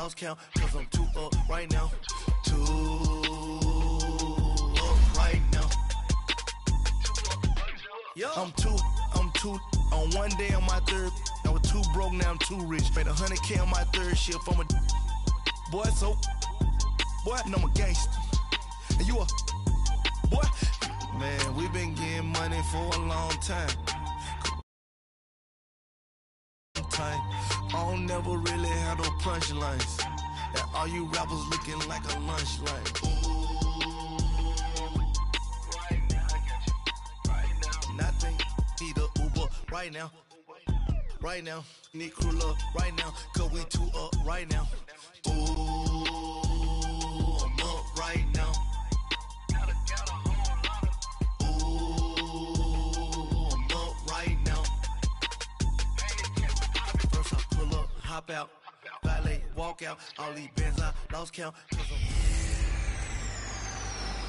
lost count, cause I'm 2 up right now. 2 up right now. I'm two on one day on my third. I was 2 broke, now I'm 2 rich. Made 100K on my third shift from a boy, so boy, and I'm a gangster. And you a boy, man, we been getting money for a long time. I don't never really have no punchlines. And all you rappers looking like a lunch line. Right now, I got you. Right now, nothing. Need a Uber right now. Right now, need crew love right now. Cause we 2 up right now. Ooh, I'm up right now. Got a whole lot of. Ooh, I'm up right now. First I pull up, hop out, valet, walk out. All these bands I lost count.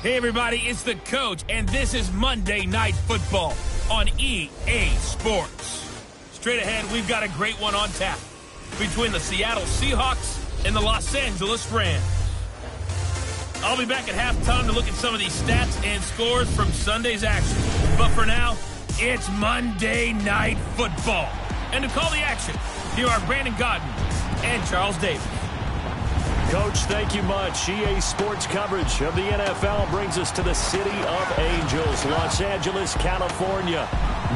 Hey everybody, it's the coach, and this is Monday Night Football on EA Sports. Straight ahead, we've got a great one on tap between the Seattle Seahawks and the Los Angeles Rams. I'll be back at halftime to look at some of these stats and scores from Sunday's action. But for now, it's Monday Night Football. And to call the action, here are Brandon Godden and Charles Davis. Coach, thank you much. EA Sports coverage of the NFL brings us to the City of Angels, Los Angeles, California.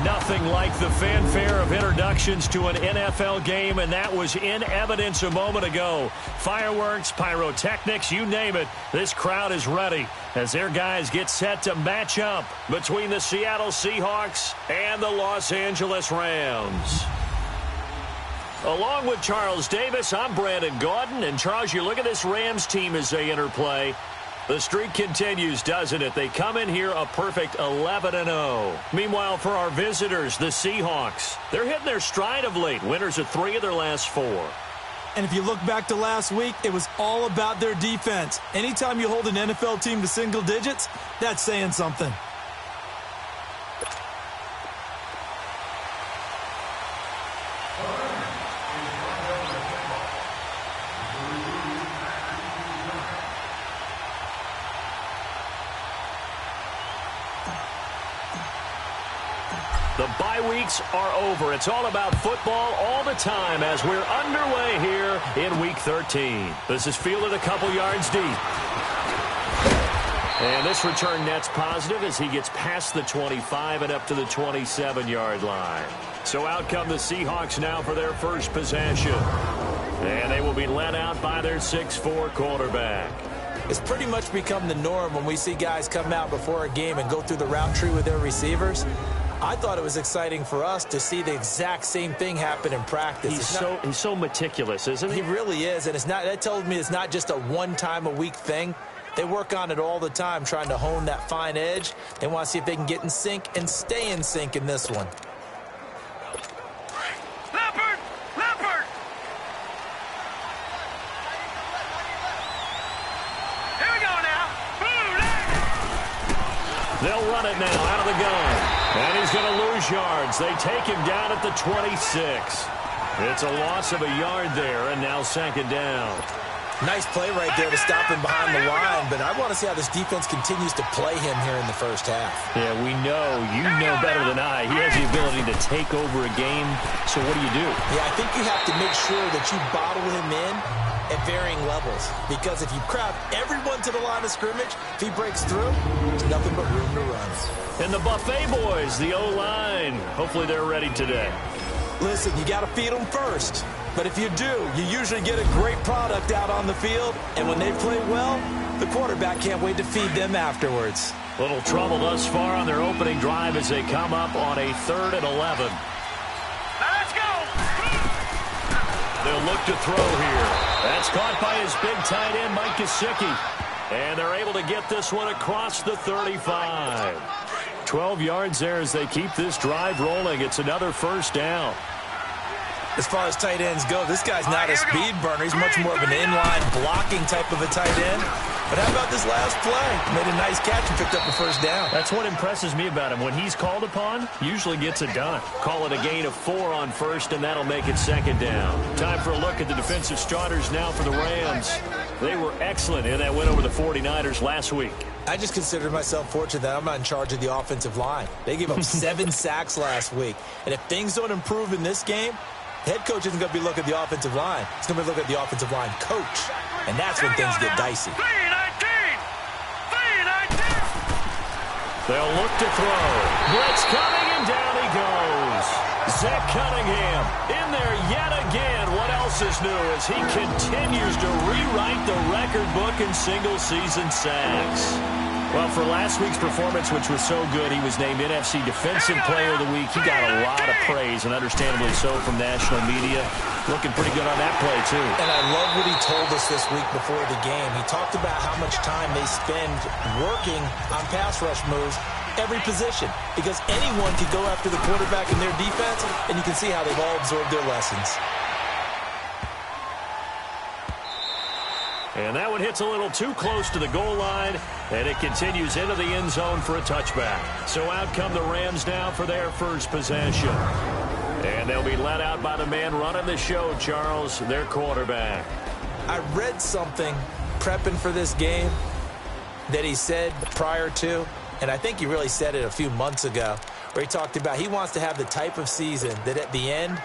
Nothing like the fanfare of introductions to an NFL game, and that was in evidence a moment ago. Fireworks, pyrotechnics, you name it. This crowd is ready as their guys get set to match up between the Seattle Seahawks and the Los Angeles Rams. Along with Charles Davis, I'm Brandon Gaudin. And Charles, you look at this Rams team as they interplay. The streak continues, doesn't it? They come in here a perfect 11-0. Meanwhile, for our visitors, the Seahawks, they're hitting their stride of late. Winners of 3 of their last 4. And if you look back to last week, it was all about their defense. Anytime you hold an NFL team to single digits, that's saying something. The bye weeks are over. It's all about football all the time as we're underway here in Week 13. This is fielded a couple yards deep. And this return net's positive as he gets past the 25 and up to the 27-yard line. So out come the Seahawks now for their first possession. And they will be led out by their 6'4 quarterback. It's pretty much become the norm when we see guys come out before a game and go through the route tree with their receivers. I thought it was exciting for us to see the exact same thing happen in practice. He's so meticulous, isn't he? He really is, and that tells me it's not just a one-time-a-week thing. They work on it all the time, trying to hone that fine edge. They want to see if they can get in sync and stay in sync in this one. Leopard! Here we go now. They'll run it now out of the gun. And he's going to lose yards. They take him down at the 26. It's a loss of a yard there, and now second down. Nice play right there to stop him behind the line, but I want to see how this defense continues to play him here in the first half. Yeah, you know better than I. He has the ability to take over a game, so what do you do? Yeah, I think you have to make sure that you bottle him in at varying levels, because if you crowd everyone to the line of scrimmage, if he breaks through, there's nothing but room to run. And the Buffet boys, the O-line, hopefully they're ready today. Listen, you got to feed them first. But if you do, you usually get a great product out on the field. And when they play well, the quarterback can't wait to feed them afterwards. Little trouble thus far on their opening drive as they come up on a 3rd and 11. Let's go! They'll look to throw here. That's caught by his big tight end, Mike Gesicki. And they're able to get this one across the 35. 12 yards there as they keep this drive rolling. It's another first down. As far as tight ends go, this guy's not a speed burner. He's much more of an inline blocking type of a tight end. But how about this last play? Made a nice catch and picked up a first down. That's what impresses me about him. When he's called upon, usually gets it done. Call it a gain of 4 on first, and that'll make it second down. Time for a look at the defensive starters now for the Rams. They were excellent in that win over the 49ers last week. I just consider myself fortunate that I'm not in charge of the offensive line. They gave up 7 sacks last week. And if things don't improve in this game, head coach isn't going to be looking at the offensive line. He's going to be looking at the offensive line coach. And that's when things get dicey. They'll look to throw. Blitz coming, and down he goes. Zach Cunningham in there yet again. What else is new as he continues to rewrite the record book in single-season sacks? Well, for last week's performance, which was so good, he was named NFC Defensive Player of the Week. He got a lot of praise, and understandably so, from national media. Looking pretty good on that play, too. And I love what he told us this week before the game. He talked about how much time they spend working on pass rush moves, every position, because anyone can go after the quarterback in their defense, and you can see how they've all absorbed their lessons. And that one hits a little too close to the goal line, and it continues into the end zone for a touchback. So out come the Rams now for their first possession. And they'll be let out by the man running the show, Charles, their quarterback. I read something prepping for this game that he said prior to, and I think he really said it a few months ago, where he talked about he wants to have the type of season that at the end,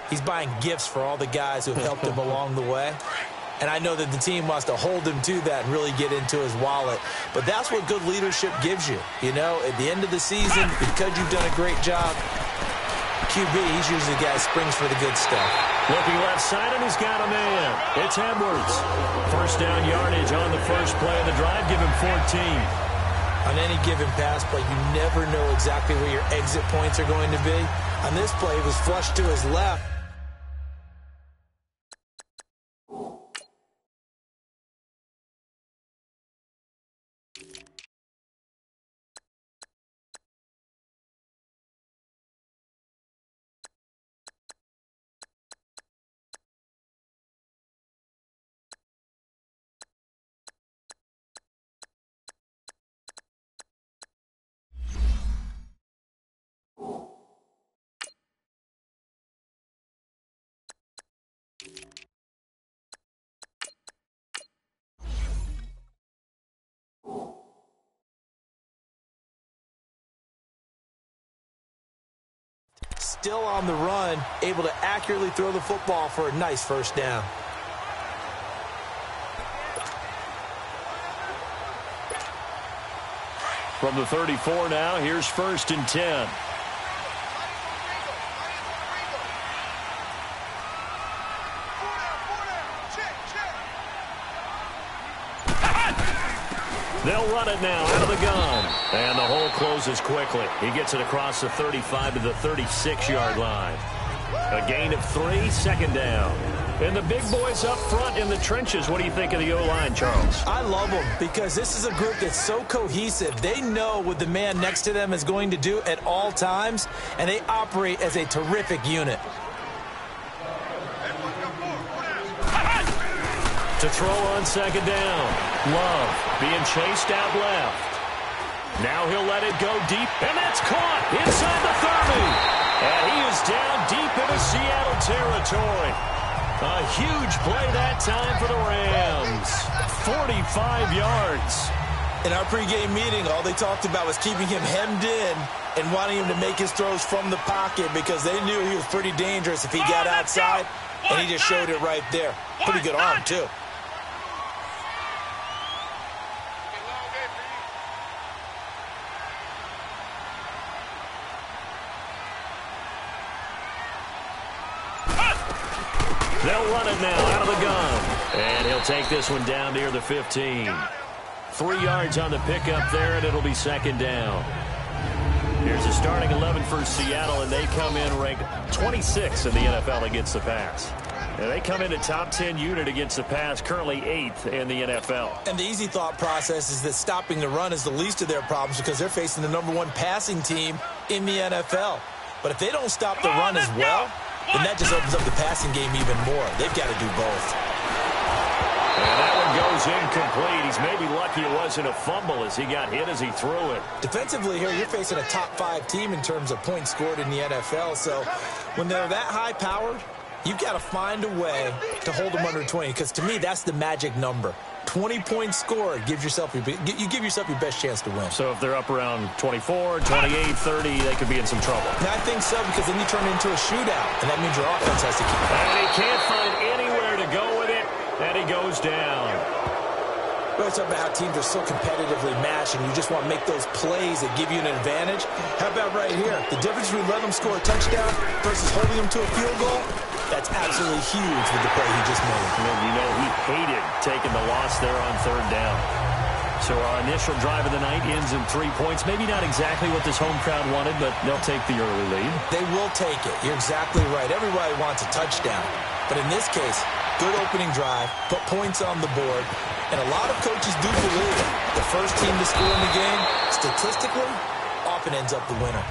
he's buying gifts for all the guys who have helped him along the way. And I know that the team wants to hold him to that and really get into his wallet. But that's what good leadership gives you. You know, at the end of the season, because you've done a great job, QB, he's usually the guy who springs for the good stuff. Looking left side, and he's got a man. It's Edwards. First down yardage on the first play of the drive. Give him 14. On any given pass play, you never know exactly where your exit points are going to be. On this play, it was flushed to his left. Still on the run, able to accurately throw the football for a nice first down. From the 34 now, here's 1st and 10. They'll run it now out of the gun. And the hole closes quickly. He gets it across the 35 to the 36-yard line. A gain of 3, second down. And the big boys up front in the trenches. What do you think of the O-line, Charles? I love them because this is a group that's so cohesive. They know what the man next to them is going to do at all times, and they operate as a terrific unit. To throw on second down. Love being chased out left. Now he'll let it go deep, and that's caught inside the 30. And he is down deep into Seattle territory. A huge play that time for the Rams. 45 yards. In our pregame meeting, all they talked about was keeping him hemmed in and wanting him to make his throws from the pocket because they knew he was pretty dangerous if he got outside, and he just showed it right there. Pretty good arm, too. They'll run it now out of the gun. And he'll take this one down near the 15. 3 yards on the pickup there, and it'll be second down. Here's a starting 11 for Seattle, and they come in ranked 26 in the NFL against the pass. And they come into top 10 unit against the pass, currently 8th in the NFL. And the easy thought process is that stopping the run is the least of their problems because they're facing the #1 passing team in the NFL. But if they don't stop the run as well, then that just opens up the passing game even more. They've got to do both. And that one goes incomplete. He's maybe lucky it wasn't a fumble as he got hit as he threw it. Defensively here, you're facing a top-5 team in terms of points scored in the NFL. So when they're that high-powered, you've got to find a way to hold them under 20. Because to me, that's the magic number. 20 points scored gives yourself you give yourself your best chance to win. So if they're up around 24, 28, 30, they could be in some trouble. And I think so, because then you turn it into a shootout, and that means your offense has to keep it. And he can't find anywhere to go with it, and he goes down. We're talking about how teams are so competitively matched, and you just want to make those plays that give you an advantage. How about right here? The difference between letting them score a touchdown versus holding them to a field goal, that's absolutely huge with the play he just made. And you know he hated taking the loss there on third down. So our initial drive of the night ends in 3 points. Maybe not exactly what this home crowd wanted, but they'll take the early lead. They will take it. You're exactly right. Everybody wants a touchdown. But in this case, good opening drive, put points on the board, and a lot of coaches do believe it. The first team to score in the game, statistically, often ends up the winner.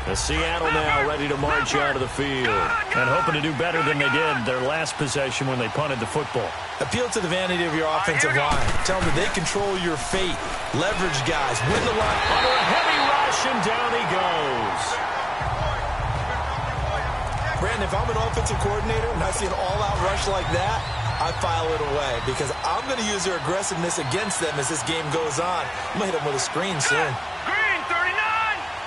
The Seattle now ready to march out of the field and hoping to do better than they did their last possession when they punted the football. Appeal to the vanity of your offensive line. Tell them that they control your fate. Leverage guys. Win the line. Under a heavy rush, and down he goes. Brandon, if I'm an offensive coordinator and I see an all-out rush like that, I file it away because I'm going to use their aggressiveness against them as this game goes on. I'm going to hit them with a screen soon. Green 39!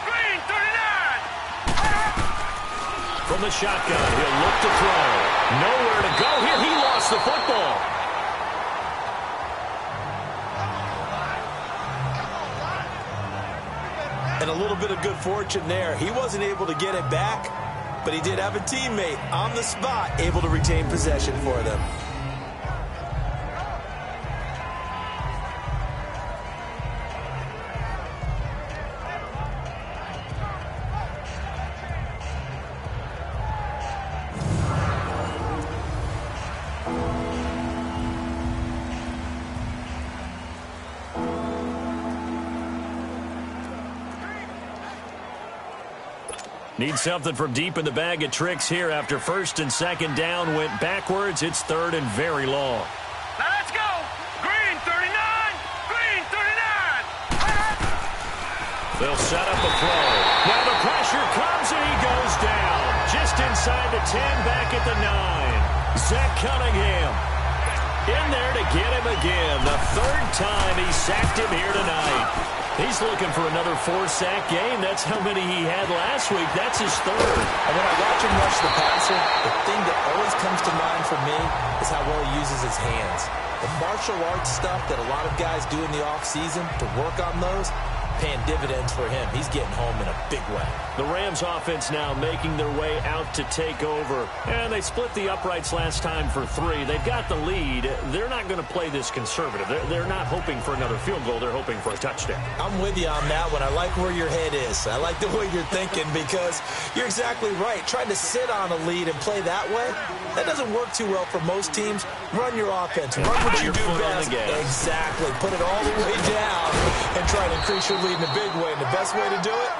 Green 39! From the shotgun, he'll look to throw. Nowhere to go here. He lost the football. And a little bit of good fortune there. He wasn't able to get it back, but he did have a teammate on the spot able to retain possession for them. Need something from deep in the bag of tricks here after first and second down went backwards. It's third and very long. Now let's go! Green 39! Green 39! They'll set up a throw. Now the pressure comes and he goes down. Just inside the 10, back at the 9. Zach Cunningham in there to get him again. The third time he sacked him here tonight. He's looking for another 4-sack game. That's how many he had last week. That's his third. And when I watch him rush the passer, the thing that always comes to mind for me is how well he uses his hands. The martial arts stuff that a lot of guys do in the offseason to work on those, paying dividends for him. He's getting home in a big way. The Rams offense now making their way out to take over. And they split the uprights last time for 3. They've got the lead. They're not going to play this conservative. They're not hoping for another field goal. They're hoping for a touchdown. I'm with you on that one. I like where your head is. I like the way you're thinking because you're exactly right. Trying to sit on a lead and play that way, that doesn't work too well for most teams. Run your offense. Run what you do best. Exactly. Put it all the way down and try to increase your lead in a big way. And the best way to do it,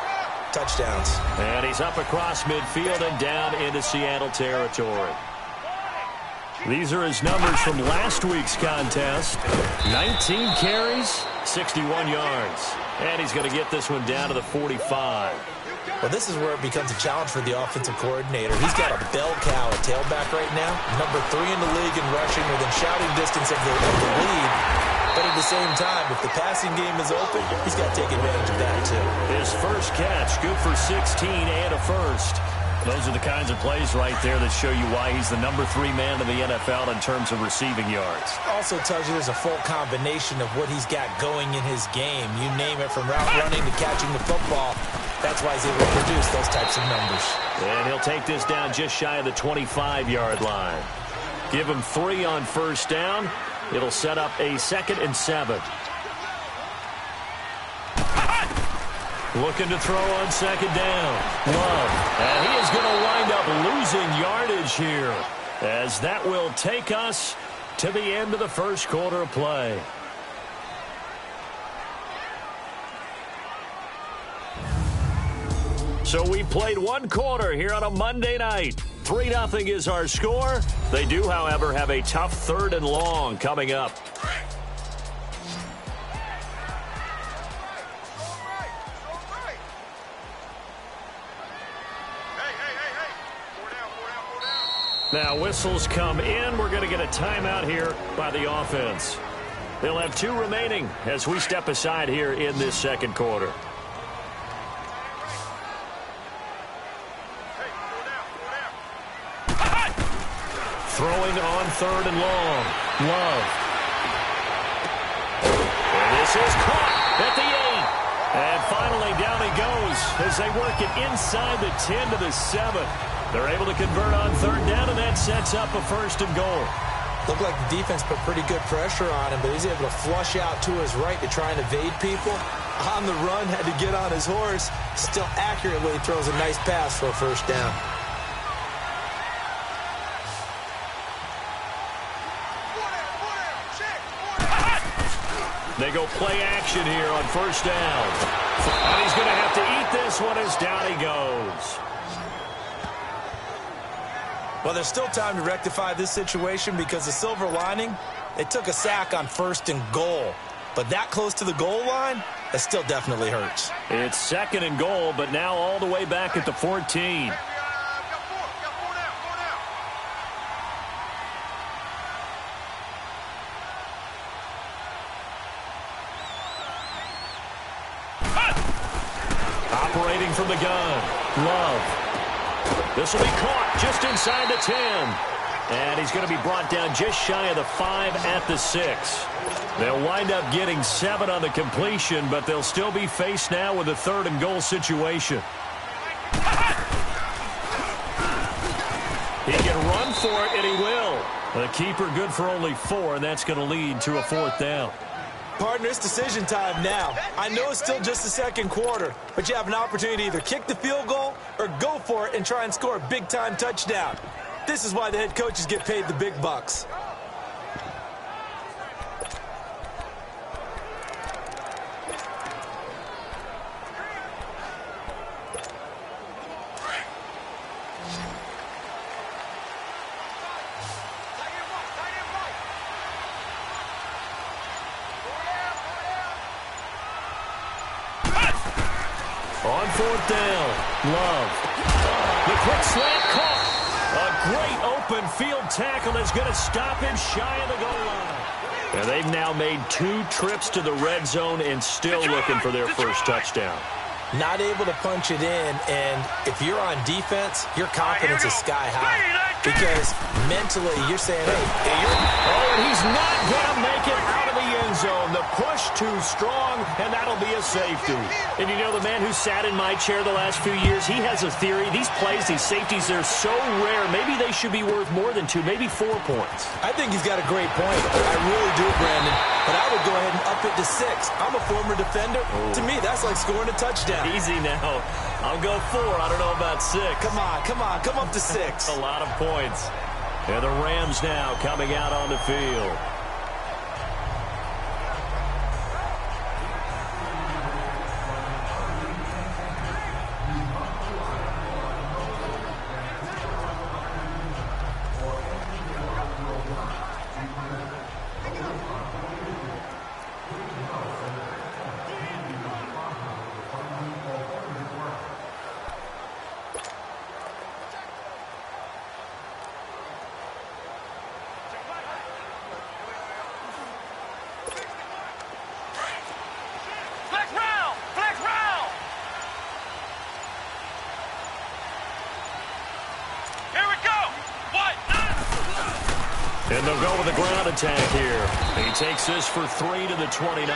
touchdowns. And he's up across midfield and down into Seattle territory. These are his numbers from last week's contest. 19 carries, 61 yards. And he's going to get this one down to the 45. Well, this is where it becomes a challenge for the offensive coordinator. He's got a bell cow at tailback right now. Number 3 in the league in rushing within shouting distance of the lead. But at the same time, if the passing game is open, he's got to take advantage of that too. His first catch, good for 16 and a first. Those are the kinds of plays right there that show you why he's the number 3 man in the NFL in terms of receiving yards. Also tells you there's a full combination of what he's got going in his game. You name it, from route running to catching the football. That's why he's able to produce those types of numbers. And he'll take this down just shy of the 25-yard line. Give him 3 on first down. It'll set up a 2nd and 7. Looking to throw on 2nd down. Love. And he is going to wind up losing yardage here, as that will take us to the end of the first quarter of play. So we played one quarter here on a Monday night. 3-0 is our score. They do, however, have a tough 3rd and long coming up. Now whistles come in. We're going to get a timeout here by the offense. They'll have 2 remaining as we step aside here in this second quarter. Throwing on 3rd and long. Love. And this is caught at the 8. And finally down he goes as they work it inside the 10 to the 7. They're able to convert on 3rd down, and that sets up a 1st and goal. Looked like the defense put pretty good pressure on him, but he's able to flush out to his right to try and evade people. On the run, had to get on his horse. Still accurately throws a nice pass for a 1st down. They go play action here on 1st down. And he's going to have to eat this one as down he goes. Well, there's still time to rectify this situation because the silver lining, they took a sack on 1st and goal. But that close to the goal line, that still definitely hurts. It's 2nd and goal, but now all the way back at the 14. Operating from the gun, Love. This will be caught just inside the 10. And he's going to be brought down just shy of the 5 at the 6. They'll wind up getting 7 on the completion, but they'll still be faced now with a 3rd and goal situation. He can run for it, and he will. The keeper good for only 4, and that's going to lead to a 4th down. Partner, it's decision time now. I know it's still just the second quarter, but you have an opportunity to either kick the field goal or go for it and try and score a big-time touchdown. This is why the head coaches get paid the big bucks. On 4th down, Love. The quick slant caught. A great open field tackle is going to stop him shy of the goal line. And they've now made 2 trips to the red zone and still looking for their first touchdown. Not able to punch it in, and if you're on defense, your confidence is sky high. Because mentally, you're saying, hey, and he's not going to make it out of the end zone. The push too strong, and that'll be a safety. And you know, the man who sat in my chair the last few years, he has a theory. These plays, these safeties, they're so rare. Maybe they should be worth more than 2, maybe 4 points. I think he's got a great point. I really do, Brandon. But I would go ahead and up it to 6. I'm a former defender. Oh. To me, that's like scoring a touchdown. Easy now. I'll go 4. I don't know about 6. Come up to 6. A lot of points. And the Rams now coming out on the field. And they'll go with a ground attack here. He takes this for 3 to the 29.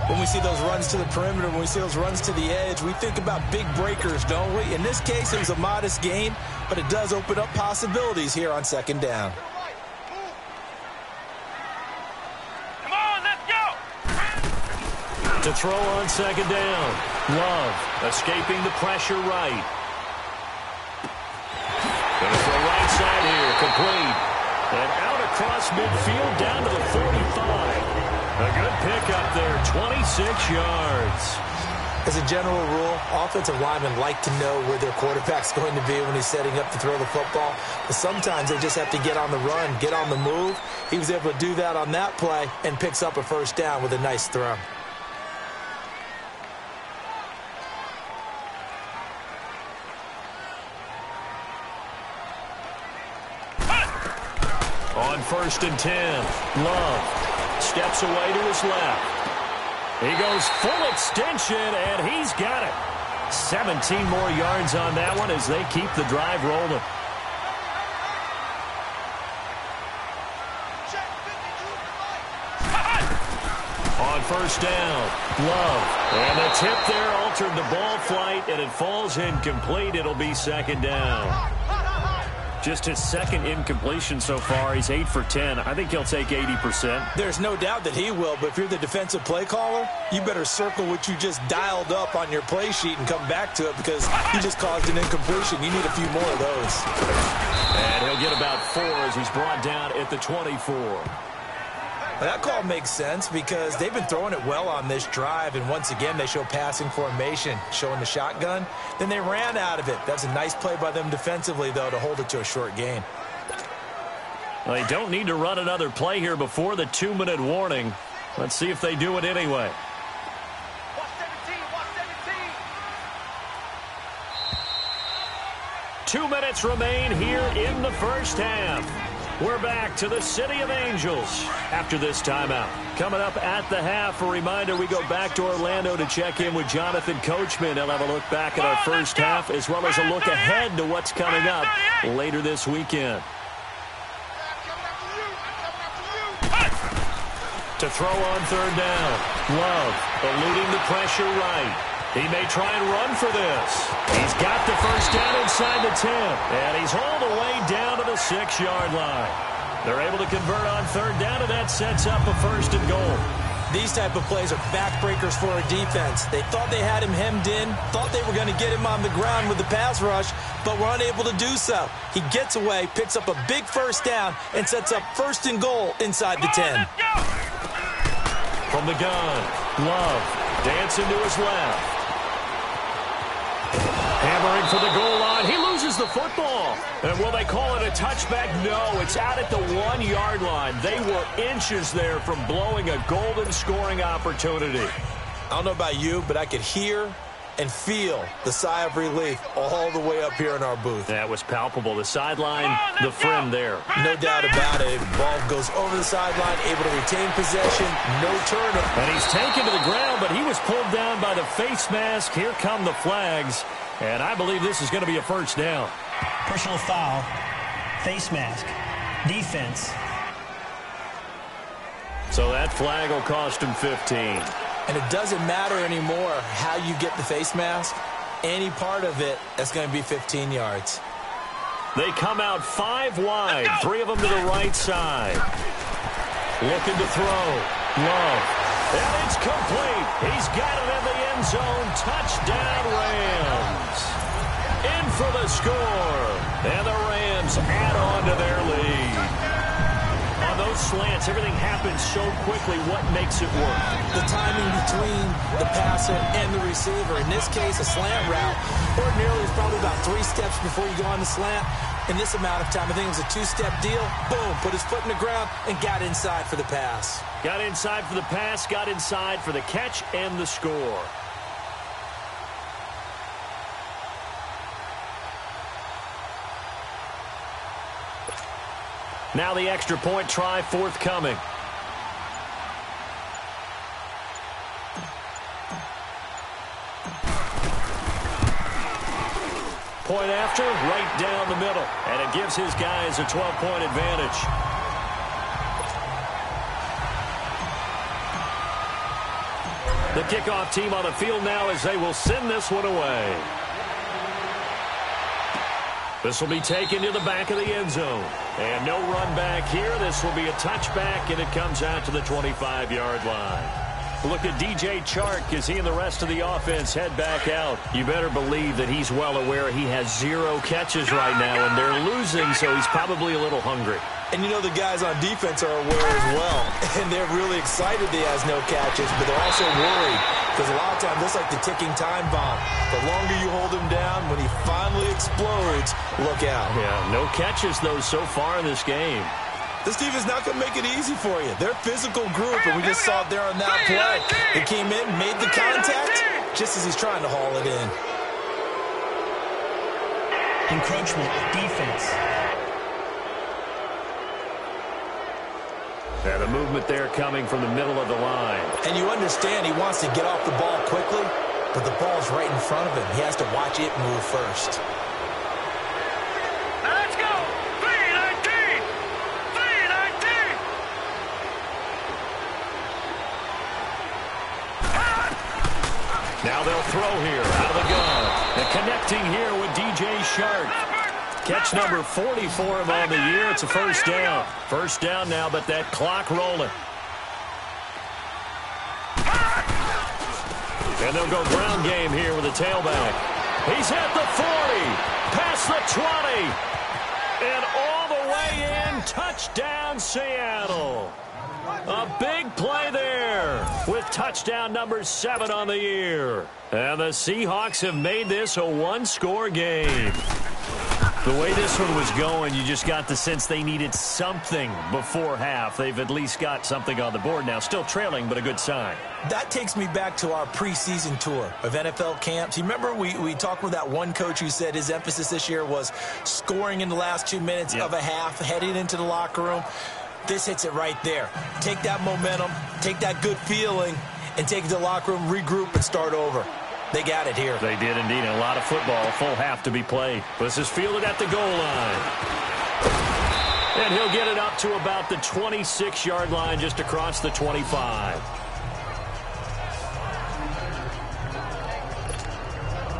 When we see those runs to the perimeter, when we see those runs to the edge, we think about big breakers, don't we? In this case, it was a modest gain, but it does open up possibilities here on 2nd down. Come on, let's go! To throw on 2nd down. Love escaping the pressure right. Going to throw right side here, complete. And out across midfield down to the 45. A good pickup there, 26 yards. As a general rule, offensive linemen like to know where their quarterback's going to be when he's setting up to throw the football. But sometimes they just have to get on the run, get on the move. He was able to do that on that play and picks up a first down with a nice throw. On 1st and 10, Love steps away to his left. He goes full extension, and he's got it. 17 more yards on that one as they keep the drive rolling. On 1st down, Love. And the tip there altered the ball flight, and it falls incomplete. It'll be 2nd down. Just his 2nd incompletion so far. He's 8 for 10. I think he'll take 80%. There's no doubt that he will, but if you're the defensive play caller, you better circle what you just dialed up on your play sheet and come back to it because you just caused an incompletion. You need a few more of those. And he'll get about 4 as he's brought down at the 24. That call makes sense because they've been throwing it well on this drive, and once again they show passing formation, showing the shotgun. Then they ran out of it. That's a nice play by them defensively, though, to hold it to a short gain. Well, they don't need to run another play here before the 2-minute warning. Let's see if they do it anyway. Watch 17, watch 17. 2 minutes remain here in the first half. We're back to the City of Angels after this timeout. Coming up at the half, a reminder, we go back to Orlando to check in with Jonathan Coachman. He'll have a look back at our first half as well as a look ahead to what's coming up later this weekend. To throw on 3rd down, Love eluding the pressure right. He may try and run for this. He's got the first down inside the 10, and he's hauled away down to the 6-yard line. They're able to convert on 3rd down, and that sets up a 1st and goal. These type of plays are backbreakers for a defense. They thought they had him hemmed in, thought they were going to get him on the ground with the pass rush, but were unable to do so. He gets away, picks up a big first down, and sets up 1st and goal inside the 10. From the gun, Love dancing to his left. Hammering for the goal line. He loses the football. And will they call it a touchback? No, it's out at the 1-yard line. They were inches there from blowing a golden scoring opportunity. I don't know about you, but I could hear and feel the sigh of relief all the way up here in our booth. That was palpable. The sideline, the friend there. No doubt about it. Ball goes over the sideline, able to retain possession, no turnover. And he's taken to the ground, but he was pulled down by the face mask. Here come the flags. And I believe this is going to be a 1st down. Personal foul, face mask, defense. So that flag will cost him 15. And it doesn't matter anymore how you get the face mask. Any part of it, that's going to be 15 yards. They come out 5 wide, 3 of them to the right side. Looking to throw. Love. And it's complete. He's got it in the end zone. Touchdown, Rams. In for the score. And the Rams add on to their lead. On those slants, everything happens so quickly. What makes it work? The timing between the passer and the receiver. In this case, a slant route. Ordinarily, it's probably about 3 steps before you go on the slant. In this amount of time, I think it was a 2-step deal. Boom, put his foot in the ground and got inside for the pass. Got inside for the pass, got inside for the catch and the score. Now the extra point try forthcoming. Point after, right down the middle. And it gives his guys a 12-point advantage. The kickoff team on the field now as they will send this one away. This will be taken to the back of the end zone. And no run back here. This will be a touchback, and it comes out to the 25-yard line. Look at DJ Chark as he and the rest of the offense head back out. You better believe that he's well aware he has 0 catches right now, and they're losing, so he's probably a little hungry. And you know the guys on defense are aware as well. And they're really excited he has no catches, but they're also worried. because a lot of times that's like the ticking time bomb. The longer you hold him down, when he finally explodes, look out. Yeah, no catches, though, so far in this game. This team is not going to make it easy for you. They're a physical group, and we just saw it there on that play. They came in, made the contact, just as he's trying to haul it in. Encroachment, defense. And the movement there coming from the middle of the line. And you understand he wants to get off the ball quickly, but the ball's right in front of him. He has to watch it move first. Now let's go. 3-19. 3-19. Now they'll throw here out of the gun. And connecting here with DJ Shark. Catch number 40 for him on the year. It's a first down. First down now, but that clock rolling. And they'll go ground game here with a tailback. He's at the 40, past the 20, and all the way in. Touchdown, Seattle. A big play there with touchdown number 7 on the year. And the Seahawks have made this a one-score game. The way this one was going, you just got the sense they needed something before half. They've at least got something on the board now. Still trailing, but a good sign. That takes me back to our preseason tour of NFL camps. You remember we talked with that one coach who said his emphasis this year was scoring in the last 2 minutes of a half, heading into the locker room. This hits it right there. Take that momentum, take that good feeling, and take it to the locker room, regroup, and start over. They got it here. They did indeed. A lot of football, a full half to be played. This is fielded at the goal line. And he'll get it up to about the 26-yard line, just across the 25.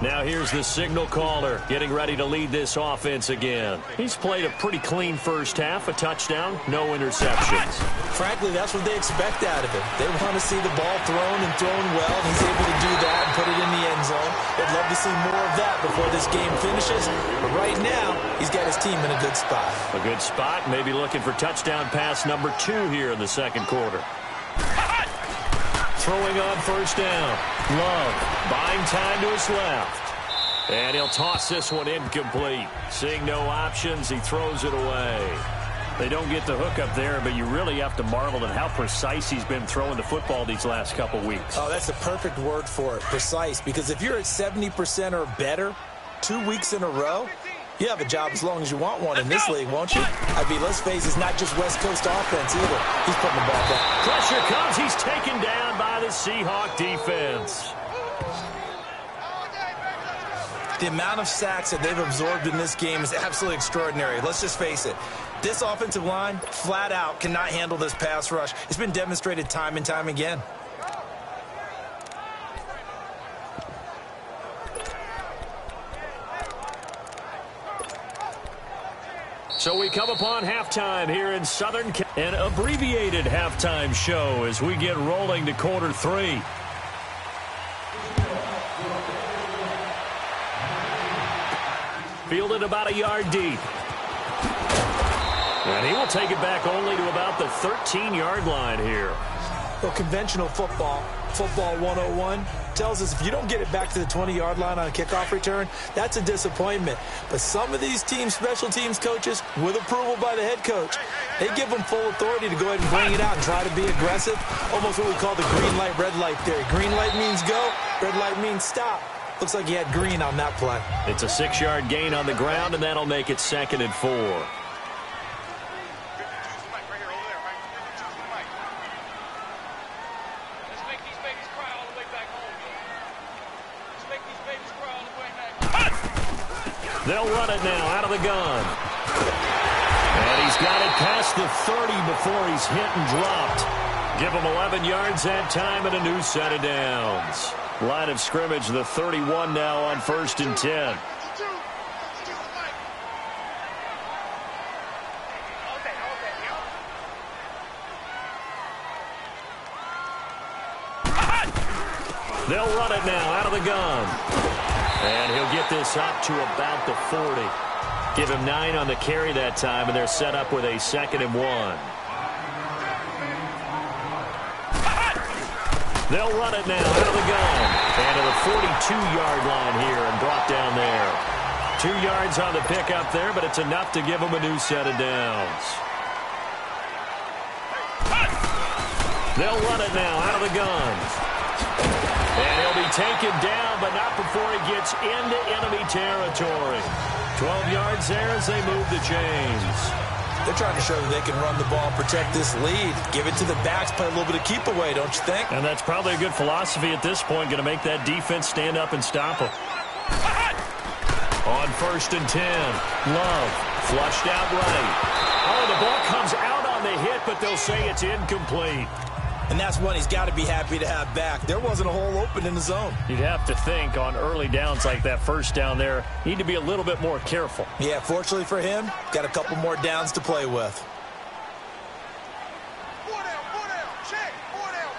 Now here's the signal caller getting ready to lead this offense again. He's played a pretty clean first half, a touchdown, no interceptions. Frankly, that's what they expect out of him. They want to see the ball thrown and thrown well, and he's able to do that and put it in the end zone. They'd love to see more of that before this game finishes. But right now, he's got his team in a good spot. A good spot, maybe looking for touchdown pass number 2 here in the second quarter. Throwing on first down. Love buying time to his left. And he'll toss this one incomplete. Seeing no options, he throws it away. They don't get the hook up there, but you really have to marvel at how precise he's been throwing the football these last couple weeks. Oh, that's the perfect word for it, precise. Because if you're at 70% or better 2 weeks in a row, you have a job as long as you want one in this league, won't you? I mean, let's face it, it's not just West Coast offense either. He's putting the ball down. Pressure comes. He's taken down by the Seahawk defense. The amount of sacks that they've absorbed in this game is absolutely extraordinary. Let's just face it. This offensive line, flat out, cannot handle this pass rush. It's been demonstrated time and time again. So we come upon halftime here in Southern California. An abbreviated halftime show as we get rolling to quarter 3. Fielded about a yard deep. And he will take it back only to about the 13-yard line here. Well, conventional football 101, tells us if you don't get it back to the 20-yard line on a kickoff return, that's a disappointment. But some of these teams, special teams coaches, with approval by the head coach, they give them full authority to go ahead and bring it out and try to be aggressive. Almost what we call the green light, red light theory. Green light means go, red light means stop. Looks like he had green on that play. It's a 6-yard gain on the ground, and that'll make it 2nd and 4. They'll run it now out of the gun. And he's got it past the 30 before he's hit and dropped. Give him 11 yards that time and a new set of downs. Line of scrimmage, the 31 now on 1st and 10. They'll run it now out of the gun. And he'll get this up to about the 40. Give him 9 on the carry that time, and they're set up with a 2nd and 1. They'll run it now out of the gun. And to the 42-yard line here and brought down there. 2 yards on the pickup there, but it's enough to give them a new set of downs. They'll run it now out of the gun. And he'll be taken down, but not before he gets into enemy territory. 12 yards there as they move the chains. They're trying to show that they can run the ball, protect this lead. Give it to the backs, play a little bit of keep away, don't you think? And that's probably a good philosophy at this point, going to make that defense stand up and stop them. On 1st and 10, Love flushed out right. Oh, the ball comes out on the hit, but they'll say it's incomplete. And that's one he's got to be happy to have back. There wasn't a hole open in the zone. You'd have to think on early downs like that first down there, need to be a little bit more careful. Yeah, fortunately for him, got a couple more downs to play with. 4 down, check, 4 down.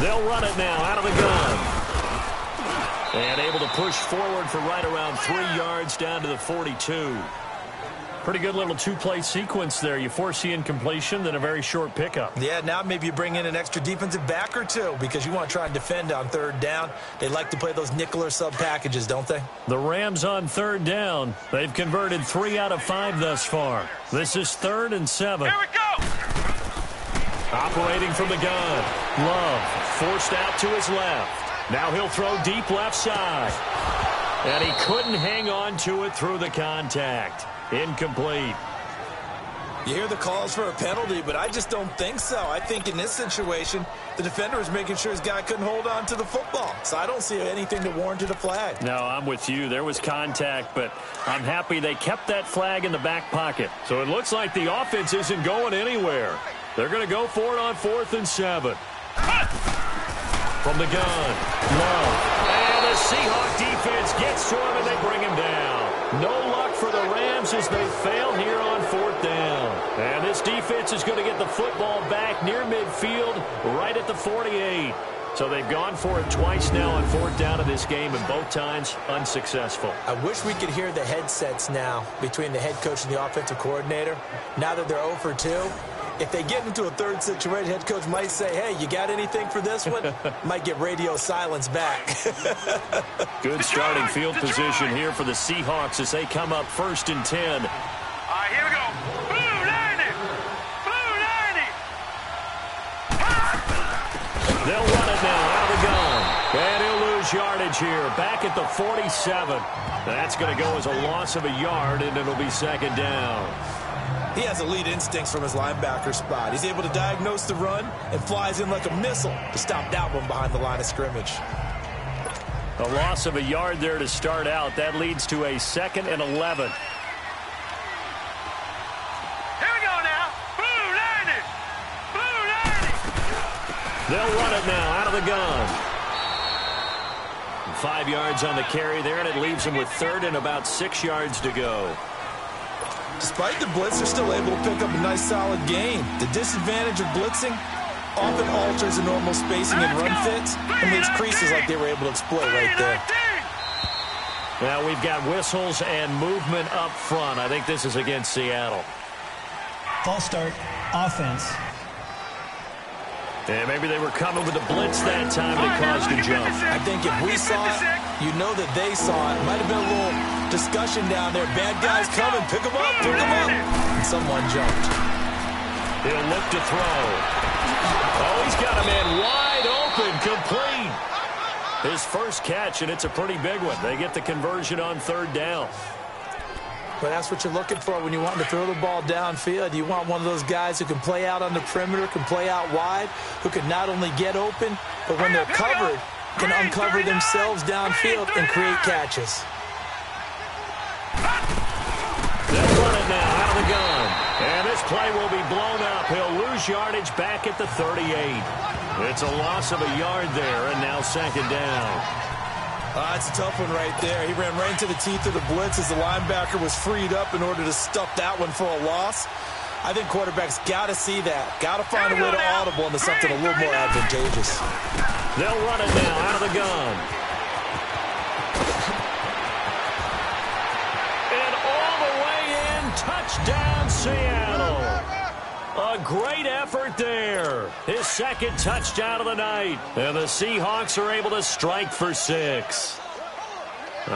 They'll run it now out of the gun. And able to push forward for right around 3 yards down to the 42. Pretty good little two-play sequence there. You force the incompletion, then a very short pickup. Yeah, now maybe you bring in an extra defensive back or two because you want to try and defend on 3rd down. They like to play those nickel or sub packages, don't they? The Rams on 3rd down. They've converted 3 out of 5 thus far. This is 3rd and 7. Here we go! Operating from the gun. Love forced out to his left. Now he'll throw deep left side. And he couldn't hang on to it through the contact. Incomplete. You hear the calls for a penalty, but I just don't think so. I think in this situation, the defender is making sure his guy couldn't hold on to the football. So I don't see anything to warrant a flag. No, I'm with you. There was contact, but I'm happy they kept that flag in the back pocket. So it looks like the offense isn't going anywhere. They're going to go for it on 4th and 7. From the gun, Love. And the Seahawk defense gets to him, and they bring him down. No luck for the Rams as they fail here on 4th down. And this defense is going to get the football back near midfield, right at the 48. So they've gone for it twice now on 4th down of this game, and both times unsuccessful. I wish we could hear the headsets now between the head coach and the offensive coordinator. Now that they're 0 for 2. If they get into a 3rd situation, head coach might say, hey, you got anything for this one? Might get radio silence back. Good starting field position here for the Seahawks as they come up 1st and 10. All right, here we go. Blue 90! Blue 90! They'll run it now out of the gun. And he'll lose yardage here. Back at the 47. That's going to go as a loss of a yard, and it'll be 2nd down. He has elite instincts from his linebacker spot. He's able to diagnose the run and flies in like a missile to stop that one behind the line of scrimmage. A loss of a yard there to start out. That leads to a 2nd and 11. Here we go now. Blue 90! Blue 90! They'll run it now out of the gun. 5 yards on the carry there, and it leaves them with 3rd and about 6 yards to go. Despite the blitz, they're still able to pick up a nice, solid gain. The disadvantage of blitzing often alters the normal spacing and run fits and leaves creases like they were able to exploit right there. Now we've got whistles and movement up front. I think this is against Seattle. False start, offense. And maybe they were coming with a blitz that time and it caused a jump. I think if we saw it, you know that they saw it. Might have been a little discussion down there. Bad guys coming. Pick them up. Pick them up. And someone jumped. He'll look to throw. Oh, he's got a man wide open, complete. His first catch, and it's a pretty big one. They get the conversion on 3rd down. But that's what you're looking for when you want to throw the ball downfield. You want one of those guys who can play out on the perimeter, can play out wide, who can not only get open, but when they're covered, can uncover themselves downfield and create catches. They'll run it now out of the gun. And this play will be blown up. He'll lose yardage back at the 38. It's a loss of a yard there, and now 2nd down. It's a tough one right there. He ran right into the teeth of the blitz as the linebacker was freed up in order to stuff that one for a loss. I think quarterbacks got to see that. Got to find a way to audible into something a little more advantageous. They'll run it now out of the gun. And all the way in, Touchdown, Seattle. A great effort there. His second touchdown of the night. And the Seahawks are able to strike for 6.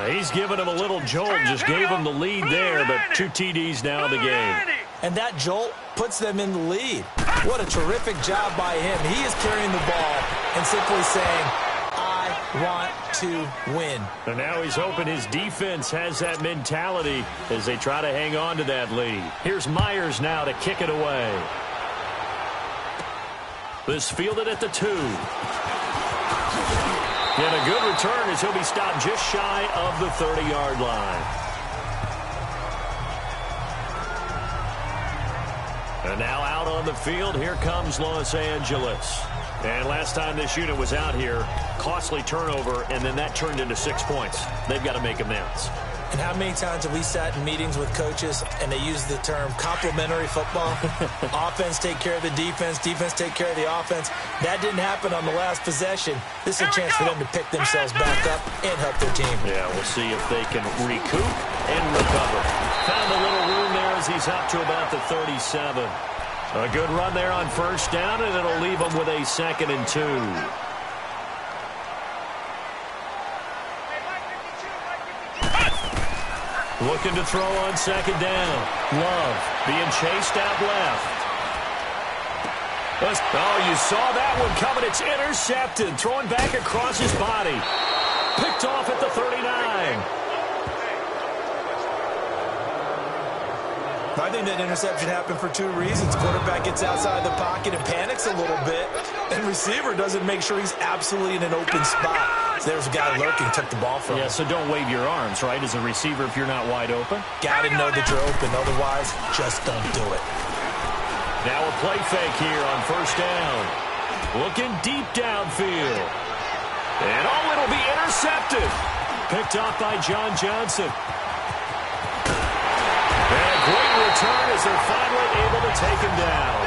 He's given him a little jolt, just gave him the lead there, but 2 TDs now in the game. And that jolt puts them in the lead. What a terrific job by him. He is carrying the ball and simply saying, I want to win. And now he's hoping his defense has that mentality as they try to hang on to that lead. Here's Myers now to kick it away. This fielded at the 2. And a good return as he'll be stopped just shy of the 30-yard line. And now out on the field, here comes Los Angeles. And last time this unit was out here, costly turnover, and then that turned into 6 points. They've got to make amends. And how many times have we sat in meetings with coaches and they use the term complementary football? Offense take care of the defense, defense take care of the offense. That didn't happen on the last possession. This is a chance for them to pick themselves back up and help their team. Yeah, we'll see if they can recoup and recover. Found a little room there as he's up to about the 37. A good run there on first down, and it'll leave him with a 2nd and 2. Looking to throw on 2nd down. Love being chased out left. Oh, you saw that one coming. It's intercepted. Throwing back across his body. Picked off at the 39. I think that interception happened for 2 reasons. Quarterback gets outside the pocket and panics a little bit, and receiver doesn't make sure he's absolutely in an open spot. So there's a guy lurking, took the ball from him. Yeah, so don't wave your arms, right, as a receiver if you're not wide open. Got to know that you're open, otherwise just don't do it. Now a play fake here on first down. Looking deep downfield. And it'll be intercepted. Picked off by John Johnson. And a great return as they're finally able to take him down.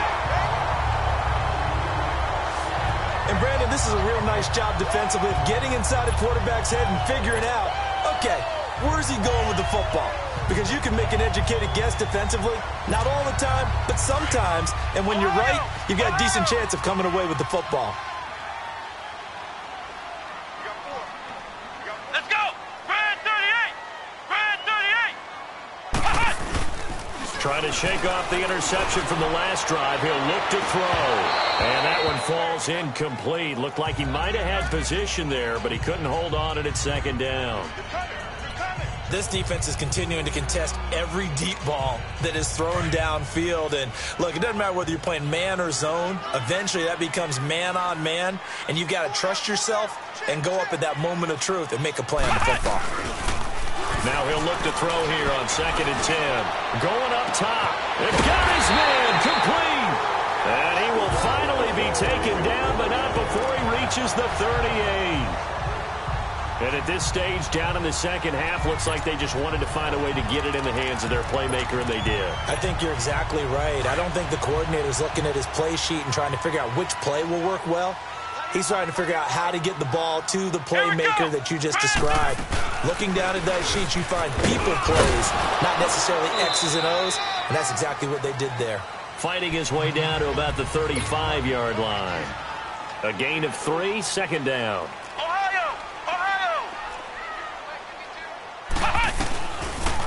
And Brandon, this is a real nice job defensively of getting inside a quarterback's head and figuring out, okay, where's he going with the football? Because you can make an educated guess defensively, not all the time, but sometimes. And when you're right, you've got a decent chance of coming away with the football. Let's go! Brad 38! Brad 38! Trying to shake off the interception from the last drive. He'll look to throw. And that one falls incomplete. Looked like he might have had position there, but he couldn't hold on it at 2nd down. This defense is continuing to contest every deep ball that is thrown downfield. And look, it doesn't matter whether you're playing man or zone. Eventually that becomes man on man. And you've got to trust yourself and go up at that moment of truth and make a play on the football. Now he'll look to throw here on 2nd and 10. Going up top. And got his man complete. And he will finally be taken down, but not before he reaches the 38. And at this stage, down in the second half, looks like they just wanted to find a way to get it in the hands of their playmaker, and they did. I think you're exactly right. I don't think the coordinator's looking at his play sheet and trying to figure out which play will work well. He's trying to figure out how to get the ball to the playmaker that you just described. Looking down at that sheet, you find people plays, not necessarily X's and O's, and that's exactly what they did there. Fighting his way down to about the 35-yard line. A gain of 3, 2nd down.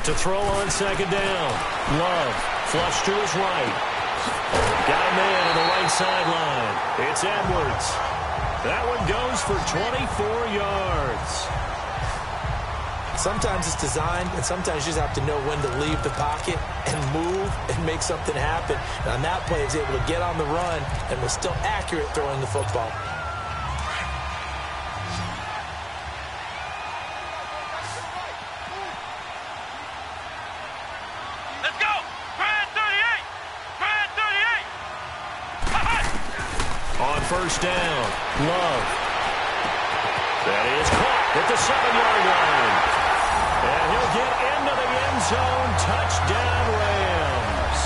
To throw on 2nd down. Love, flush to his right. Got a man on the right sideline. It's Edwards. That one goes for 24 yards. Sometimes it's designed, and sometimes you just have to know when to leave the pocket and move and make something happen. And on that play, he was able to get on the run and was still accurate throwing the football. First down, Love. That is caught at the 7-yard line. And he'll get into the end zone. Touchdown, Rams.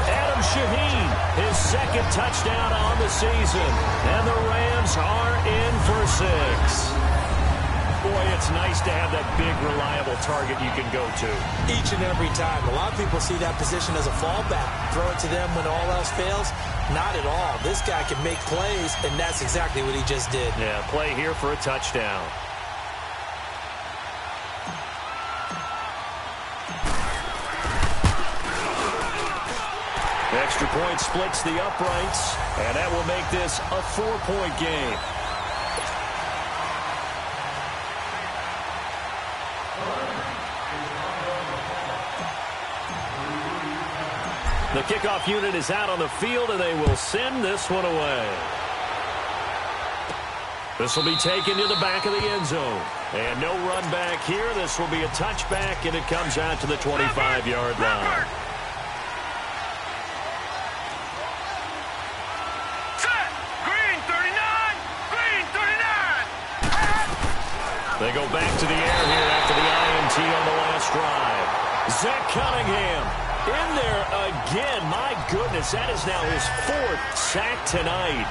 Adam Shaheen, his 2nd touchdown on the season. And the Rams are in for 6. Boy, it it's nice to have that big, reliable target you can go to. Each and every time. A lot of people see that position as a fallback. Throw it to them when all else fails. Not at all. This guy can make plays, and that's exactly what he just did. Yeah, play here for a touchdown. Extra point splits the uprights, and that will make this a 4-point game. The kickoff unit is out on the field, and they will send this one away. This will be taken to the back of the end zone. And no run back here. This will be a touchback, and it comes out to the 25-yard line. They go back to the air here after the INT on the last drive. Zach Cunningham in there again. My goodness, that is now his 4th sack tonight.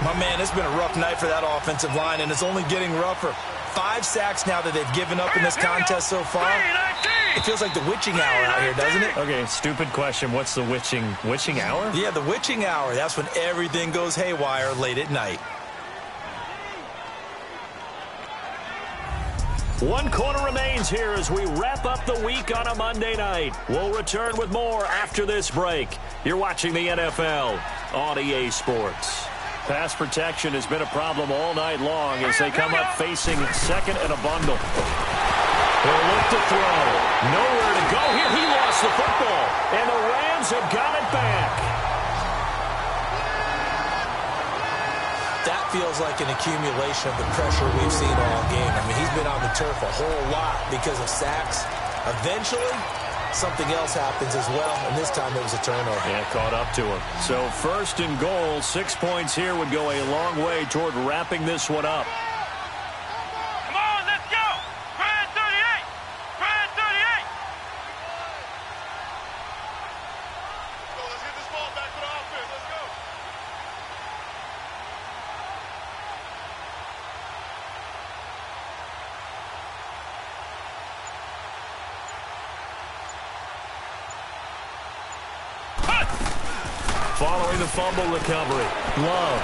My man, it's been a rough night for that offensive line, and it's only getting rougher. 5 sacks now that they've given up in this contest so far. It feels like the witching hour out here, doesn't it? Okay, stupid question. What's the witching hour? Yeah, the witching hour. That's when everything goes haywire late at night. 1 quarter remains here as we wrap up the week on a Monday night. We'll return with more after this break. You're watching the NFL on EA Sports. Pass protection has been a problem all night long as they come up facing second and a bundle. He'll look to throw. Nowhere to go here. He lost the football, and the Rams have got it back. That feels like an accumulation of the pressure we've seen all game. I mean, he's been on the turf a whole lot because of sacks. Eventually, something else happens as well, and this time it was a turnover. Yeah, caught up to him. So 1st and goal, 6 points here would go a long way toward wrapping this one up. Come on, let's go. Brad 38. Brad 38. Let's get this ball back to the offense. Let's go. Following the fumble recovery, Love.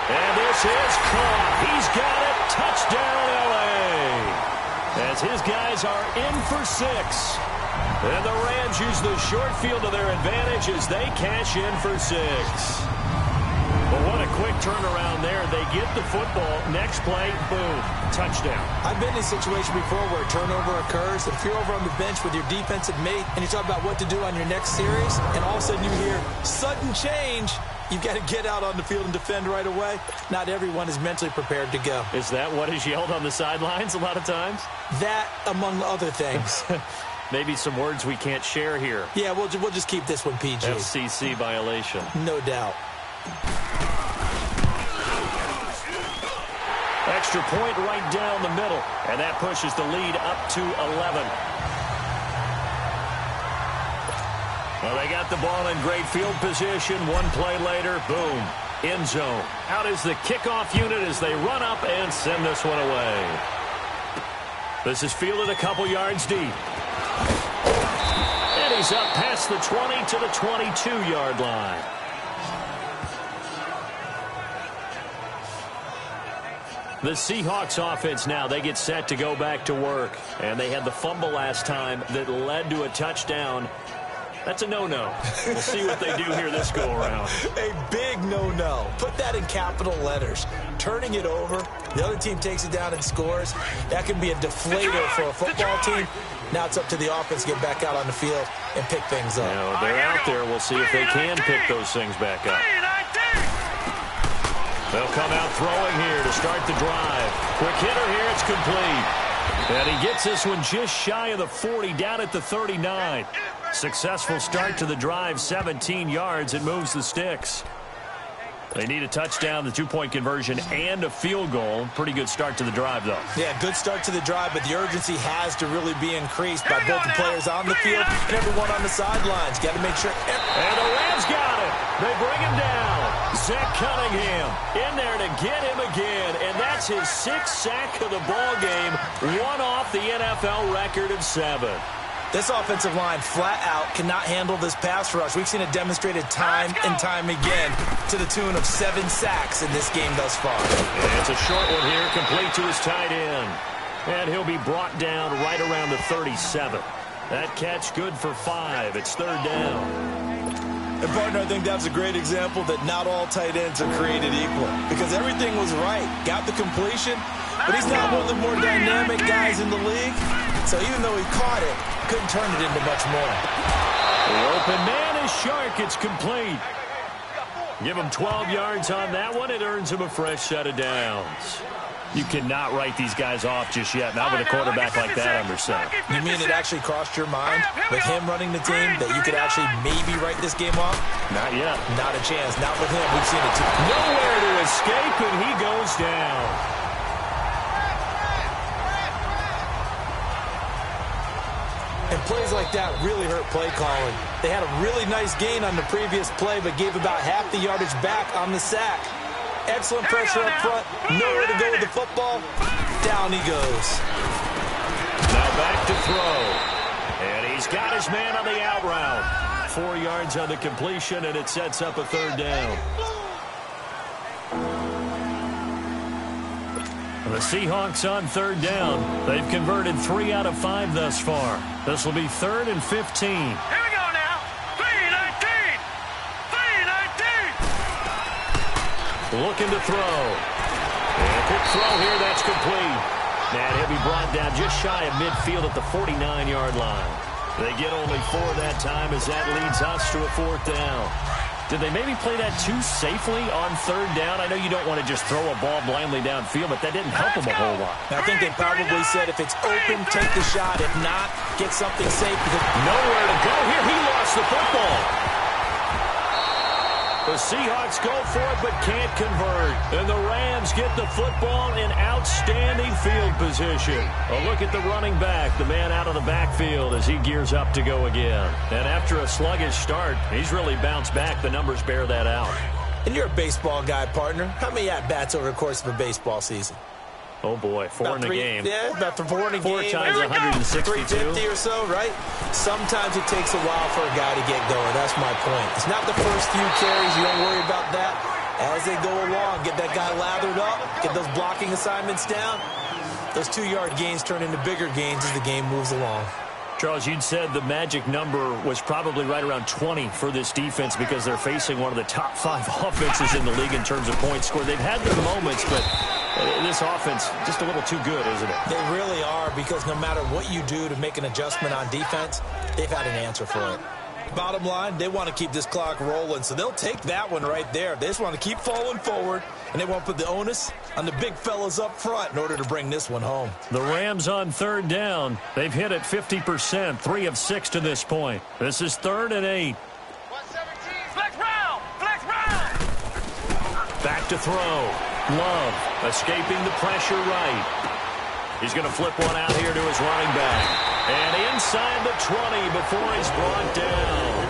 And this is caught. He's got it. Touchdown, L.A. As his guys are in for 6. And the Rams use the short field to their advantage as they cash in for 6. Well, what a quick turnaround there. They get the football. Next play, boom, touchdown. I've been in a situation before where a turnover occurs, and if you're over on the bench with your defensive mate and you talk about what to do on your next series, and all of a sudden you hear sudden change, you've got to get out on the field and defend right away. Not everyone is mentally prepared to go. Is that what is yelled on the sidelines a lot of times? That, among other things. Maybe some words we can't share here. Yeah, we'll just keep this one PG. FCC violation. No doubt. Extra point right down the middle, and that pushes the lead up to 11. Well, they got the ball in great field position. 1 play later, boom, end zone. Out is the kickoff unit as they run up and send this one away. This is fielded a couple yards deep. And he's up past the 20 to the 22-yard line. The Seahawks offense now, they get set to go back to work. And they had the fumble last time that led to a touchdown. That's a no-no. We'll see what they do here this go-around. A big no-no. Put that in capital letters. Turning it over, the other team takes it down and scores. That can be a deflator for a football team. Now it's up to the offense to get back out on the field and pick things up. Now, they're out there. We'll see if they can pick those things back up. They'll come out throwing here to start the drive. Quick hitter here. It's complete. And he gets this one just shy of the 40, down at the 39. Successful start to the drive, 17 yards. It moves the sticks. They need a touchdown, the 2-point conversion, and a field goal. Pretty good start to the drive, though. Yeah, good start to the drive, but the urgency has to really be increased by both the players on the field and everyone on the sidelines. Got to make sure. And the Rams got it. They bring him down. Zach Cunningham in there to get him again, and that That's his 6th sack of the ball game, one off the NFL record of 7. This offensive line flat out cannot handle this pass rush. We've seen it demonstrated time and time again to the tune of 7 sacks in this game thus far. And it's a short one here, complete to his tight end. And he'll be brought down right around the 37. That catch good for 5. It's 3rd down. And, partner, I think that's a great example that not all tight ends are created equal. Because everything was right. Got the completion, but he's not one of the more dynamic guys in the league. So even though he caught it, couldn't turn it into much more. The open man is Shark. It's complete. Give him 12 yards on that one. It earns him a fresh set of downs. You cannot write these guys off just yet. Not with a quarterback like that under center. You mean it actually crossed your mind with him running the team that you could actually maybe write this game off? Not yet. Not a chance. Not with him. We've seen it too. Nowhere to escape, and he goes down. And plays like that really hurt play calling. They had a really nice gain on the previous play, but gave about half the yardage back on the sack. Excellent pressure up front. Nowhere to go with the football. Down he goes. Now back to throw. And he's got his man on the out route. 4 yards on the completion, and it sets up a 3rd down. The Seahawks on 3rd down. They've converted 3 out of 5 thus far. This will be 3rd and 15. Here we go now. 3-19. 3-19. Looking to throw. And a quick throw here. That's complete. And he'll be brought down just shy of midfield at the 49-yard line. They get only 4 that time as that leads us to a 4th down. Did they maybe play that too safely on 3rd down? I know you don't want to just throw a ball blindly downfield, but that didn't help them a whole lot. I think they probably said if it's open, take the shot. If not, get something safe. Because nowhere to go here. He lost the football. The Seahawks go for it but can't convert. And the Rams get the football in outstanding field position. A look at the running back, the man out of the backfield as he gears up to go again. And after a sluggish start, he's really bounced back. The numbers bear that out. And you're a baseball guy, partner. How many at-bats over the course of a baseball season? Oh, boy, 4 in a game. Yeah, about 4 in a game. 4 times 162. 350 or so, right? Sometimes it takes a while for a guy to get going. That's my point. It's not the first few carries. You don't worry about that. As they go along, get that guy lathered up, get those blocking assignments down. Those 2-yard gains turn into bigger gains as the game moves along. Charles, you'd said the magic number was probably right around 20 for this defense because they're facing one of the top 5 offenses in the league in terms of points scored. They've had their moments, but this offense just a little too good, isn't it? They really are, because no matter what you do to make an adjustment on defense, they've had an answer for it. Bottom line, they want to keep this clock rolling, so they'll take that one right there. They just want to keep falling forward, and they want to put the onus on the big fellas up front in order to bring this one home. The Rams on 3rd down. They've hit it 50%, 3 of 6 to this point. This is 3rd and 8. 117. Flex round. Flex round. Back to throw. Love escaping the pressure right. He's going to flip one out here to his running back. And inside the 20 before he's brought down.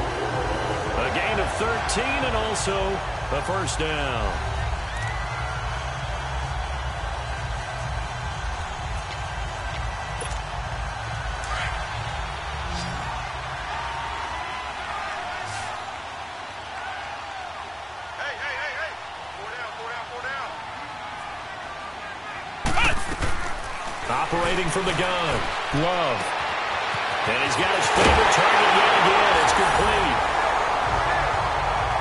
A gain of 13 and also a 1st down. Operating from the gun. Love. And he's got his favorite target yet again. It's complete.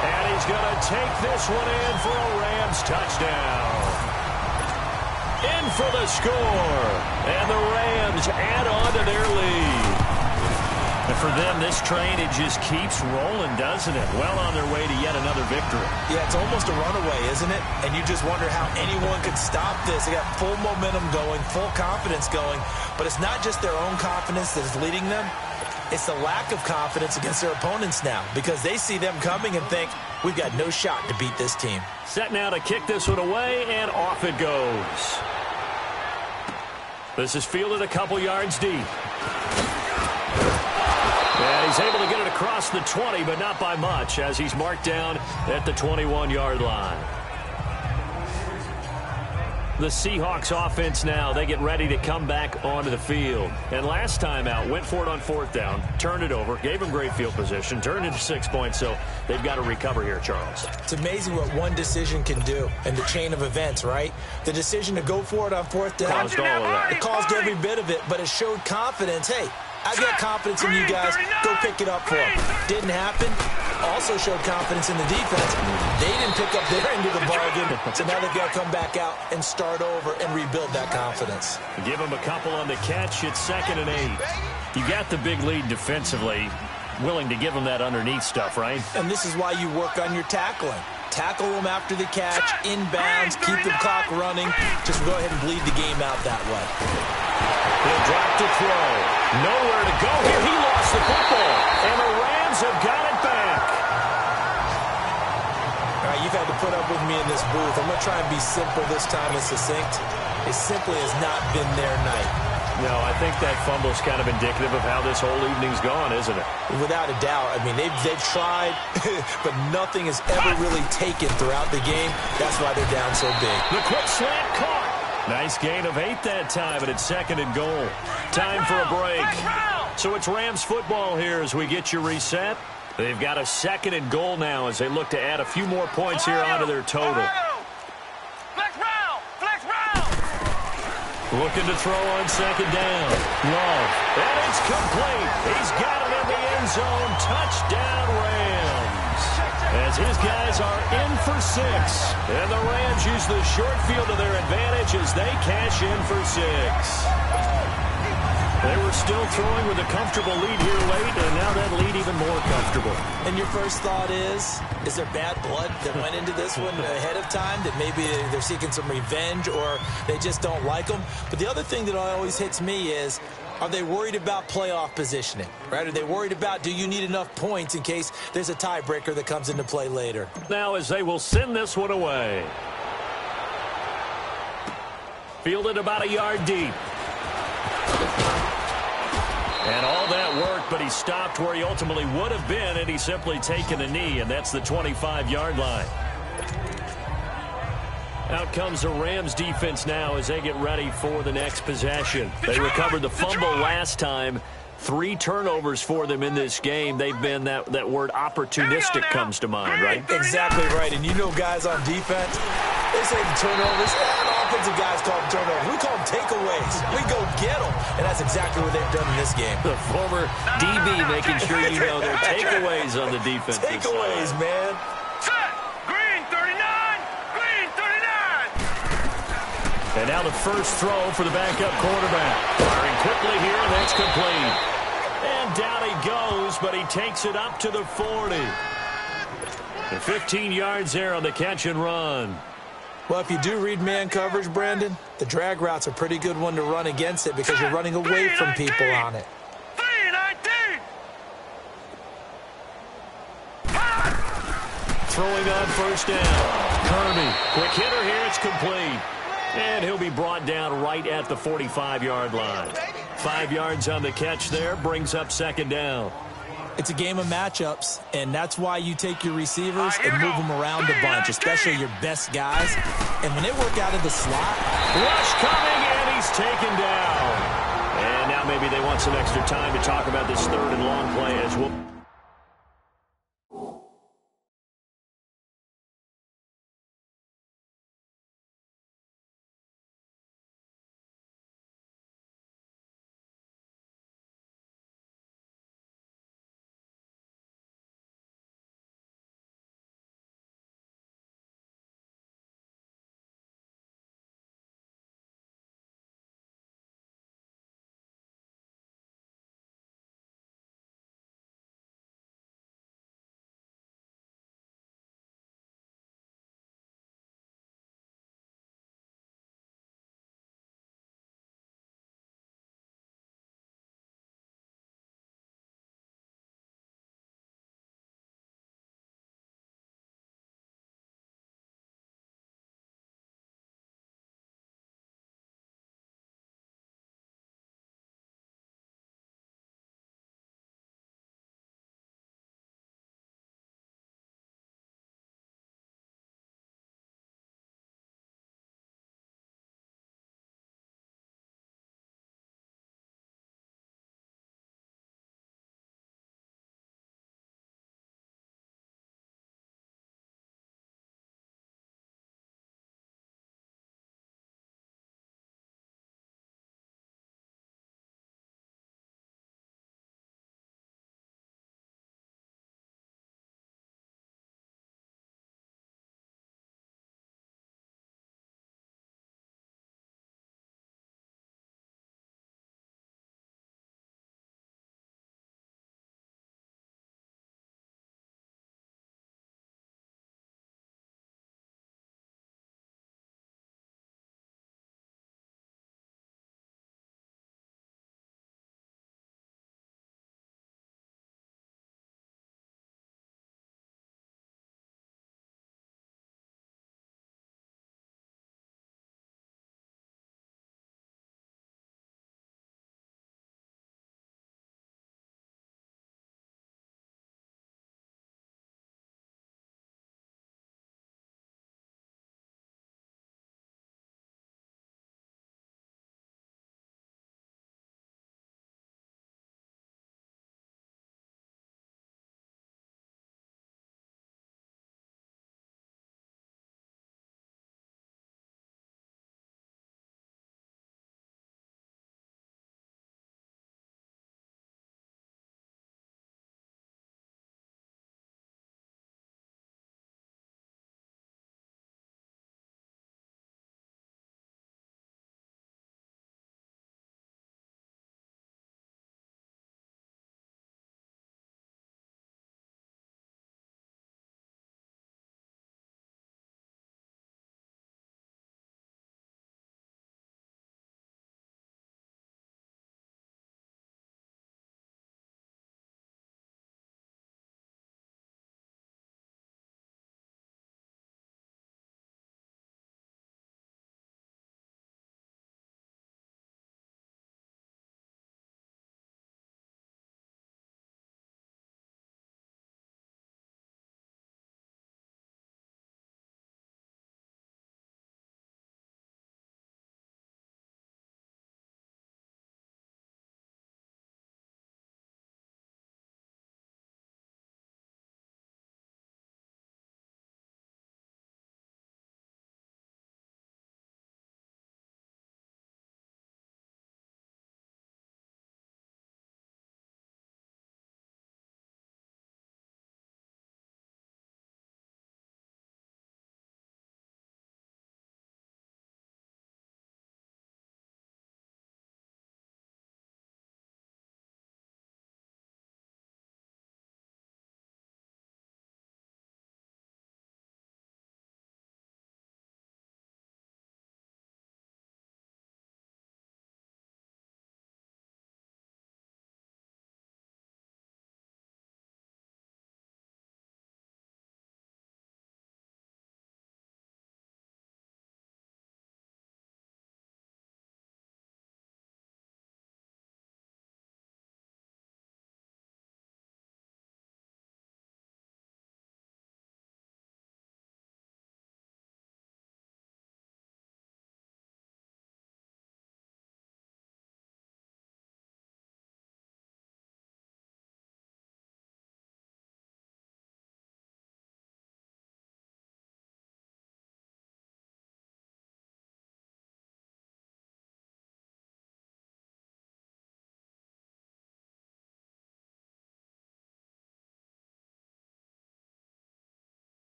And he's going to take this one in for a Rams touchdown. In for the score. And the Rams add on to their lead. And for them, this train, it just keeps rolling, doesn't it? Well on their way to yet another victory. Yeah, it's almost a runaway, isn't it? And you just wonder how anyone could stop this. They got full momentum going, full confidence going. But it's not just their own confidence that is leading them. It's the lack of confidence against their opponents now, because they see them coming and think, we've got no shot to beat this team. Set now to kick this one away, and off it goes. This is fielded a couple yards deep. And he's able to get it across the 20, but not by much, as he's marked down at the 21-yard line. The Seahawks offense now, they get ready to come back onto the field. And last time out, went for it on 4th down, turned it over, gave them great field position, turned into 6 points, so they've got to recover here, Charles. It's amazing what one decision can do in the chain of events, right? The decision to go for it on 4th down. Caused all of that. It caused every bit of it, but it showed confidence. Hey, I've got confidence in you guys. Go pick it up for them. Didn't happen. Also showed confidence in the defense. They didn't pick up their end of the bargain, so now they've got to come back out and start over and rebuild that confidence. Give them a couple on the catch. It's 2nd and 8. You got the big lead defensively, willing to give them that underneath stuff, right? And this is why you work on your tackling. Tackle them after the catch, inbounds, keep the clock running. Just go ahead and bleed the game out that way. He'll drop to throw. Nowhere to go here. He lost the football, and the Rams have got it back. All right, you've had to put up with me in this booth. I'm going to try and be simple this time and succinct. It simply has not been their night. No, I think that fumble's kind of indicative of how this whole evening's gone, isn't it? Without a doubt. I mean, they've tried, but nothing has ever really taken throughout the game. That's why they're down so big. The quick slant caught. Nice gain of 8 that time, and it's 2nd and goal. Time for a break. So it's Rams football here as we get you reset. They've got a 2nd and goal now as they look to add a few more points here onto their total. Looking to throw on 2nd down. Love. And it's complete. He's got it in the end zone. Touchdown, Rams. As his guys are in for 6. And the Rams use the short field to their advantage as they cash in for 6. They were still throwing with a comfortable lead here late, and now that lead even more comfortable. And your first thought is there bad blood that went into this one ahead of time, that maybe they're seeking some revenge or they just don't like them? But the other thing that always hits me is, are they worried about playoff positioning, right? Are they worried about, do you need enough points in case there's a tiebreaker that comes into play later? Now as they will send this one away. Fielded about a yard deep. And all that worked, but he stopped where he ultimately would have been, and he's simply taken a knee, and that's the 25-yard line. Out comes the Rams defense now as they get ready for the next possession. They recovered the fumble last time. 3 turnovers for them in this game. They've been, that word opportunistic comes to mind, right? Exactly right. And you know guys on defense, they say the turnovers, offensive guys call them turnovers. We call them takeaways. We go get them. And that's exactly what they've done in this game. The former DB making sure you know their takeaways on the defense. Takeaways, man. Set. Green 39. Green 39. And now the first throw for the backup quarterback. Firing quickly here, and that's complete. And down he goes, but he takes it up to the 40. And 15 yards there on the catch and run. Well, if you do read man coverage, Brandon, the drag route's a pretty good one to run against it because you're running away from people on it. 319. Throwing on first down. Kirby, quick hitter here, it's complete. And he'll be brought down right at the 45-yard line. 5 yards on the catch there, brings up 2nd down. It's a game of matchups, and that's why you take your receivers and move them around a bunch, especially your best guys. And when they work out of the slot, rush coming, and he's taken down. And now maybe they want some extra time to talk about this 3rd and long play as well.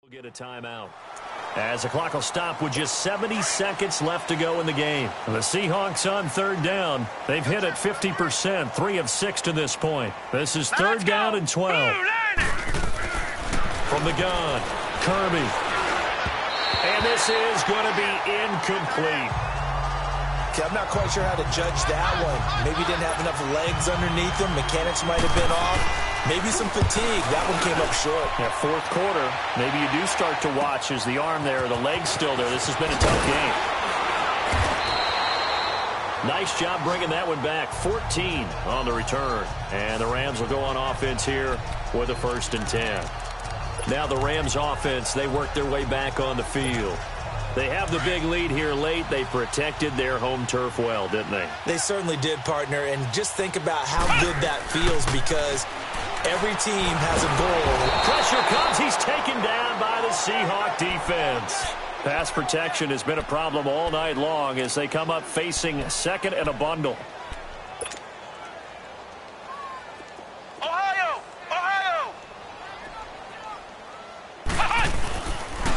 We'll get a timeout. As the clock will stop with just 70 seconds left to go in the game. The Seahawks on third down. They've hit it 50%, 3 of 6 to this point. This is third down and 12. From the gun, Kirby. And this is going to be incomplete. Okay, I'm not quite sure how to judge that one. Maybe he didn't have enough legs underneath him. Mechanics might have been off. Maybe some fatigue. That one came up short. Yeah, fourth quarter, maybe you do start to watch as the arm there, the leg's still there. This has been a tough game. Nice job bringing that one back. 14 on the return. And the Rams will go on offense here with a 1st and 10. Now the Rams offense, they work their way back on the field. They have the big lead here late. They protected their home turf well, didn't they? They certainly did, partner. And just think about how good that feels, because every team has a goal. Pressure comes. He's taken down by the Seahawk defense. Pass protection has been a problem all night long as they come up facing 2nd and a bundle.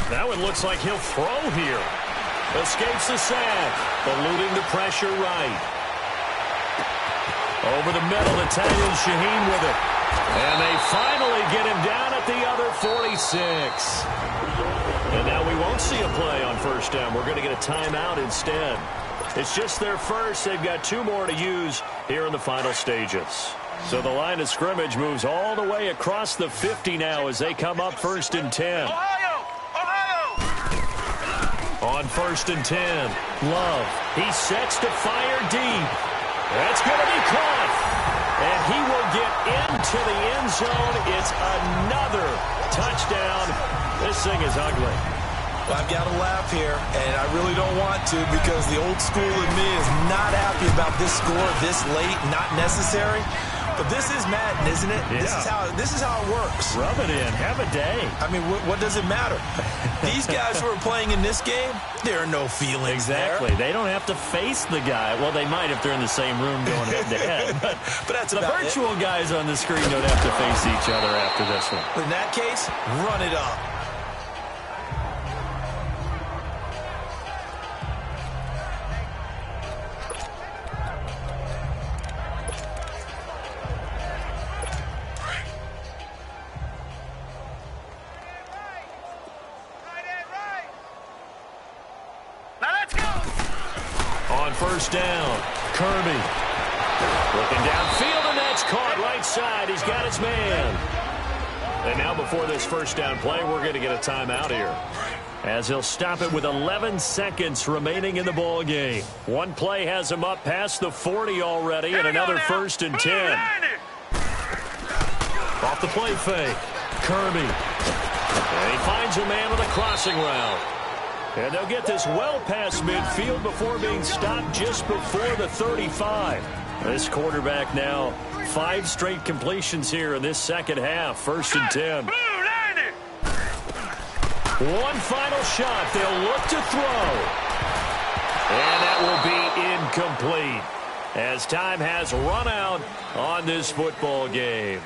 That one looks like he'll throw here. Escapes the sack, eluding the pressure right. Over the middle, Italian Shaheen with it. And they finally get him down at the other 46. And now we won't see a play on 1st down. We're going to get a timeout instead. It's just their first. They've got 2 more to use here in the final stages. So the line of scrimmage moves all the way across the 50 now as they come up 1st and 10. On 1st and 10, Love. He sets to fire deep. That's going to be caught. And he will get into the end zone. It's another touchdown. This thing is ugly. Well, I've got to laugh here, and I really don't want to, because the old school in me is not happy about this score this late, not necessary. But this is Madden, isn't it? Yeah. This is how it works. Rub it in. Have a day. I mean, what does it matter? These guys who are playing in this game, there are no feelings exactly. There. They don't have to face the guy. Well, they might if they're in the same room going head-to-head. But that's the about virtual guys on the screen don't have to face each other after this one. In that case, run it up. On 1st down, Kirby. Looking downfield, and that's caught right side. He's got his man. And now before this 1st down play, we're going to get a timeout here, as he'll stop it with 11 seconds remaining in the ball game. One play has him up past the 40 already, and another 1st and 10. Off the play fake, Kirby. And he finds a man with a crossing route. And they'll get this well past midfield before being stopped just before the 35. This quarterback now 5 straight completions here in this second half. 1st and 10. One final shot. They'll look to throw. And that will be incomplete as time has run out on this football game.